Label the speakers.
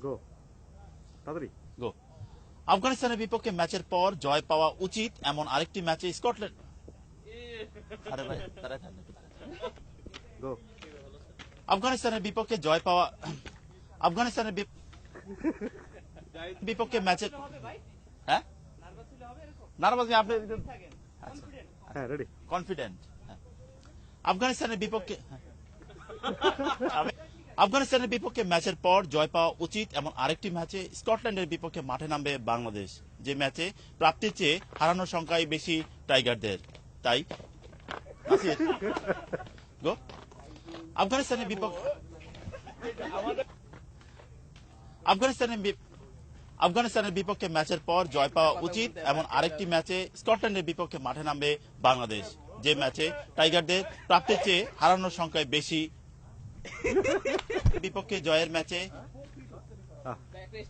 Speaker 1: গো তাড়াতাড়ি
Speaker 2: গো। আফগানিস্তানের বিপক্ষে ম্যাচের পর জয় পাওয়া উচিত এমন আরেকটি ম্যাচে স্কটল্যান্ড। আরে ভাই তাড়াতাড়ি থাক না।
Speaker 1: গো
Speaker 2: আফগানিস্তানের বিপক্ষে জয় পাওয়া আফগানিস্তানের বিপক্ষে ম্যাচের হ্যাঁ নার্ভাস আপনি
Speaker 1: হ্যাঁ রেডি
Speaker 2: কনফিডেন্ট। আফগানিস্তানের বিপক্ষে আফগানিস্তানের বিপক্ষে ম্যাচের পর জয় পাওয়া উচিত এমন আরেকটি ম্যাচে স্কটল্যান্ডের বিপক্ষে মাঠে নামবে বাংলাদেশ, যে ম্যাচে প্রাপ্তির চেয়ে হারানোর সংখ্যাই বেশি টাইগারদের। তাই গো। আফগানিস্তানের বিপক্ষে আফগানিস্তানের বিপক্ষে ম্যাচের পর জয় পাওয়া উচিত এমন আরেকটি ম্যাচে স্কটল্যান্ডের বিপক্ষে মাঠে নামবে বাংলাদেশ, যে ম্যাচে টাইগারদের প্রাপ্তির চেয়ে হারানোর সংখ্যায় বেশি। বিপক্ষে জয়ের ম্যাচে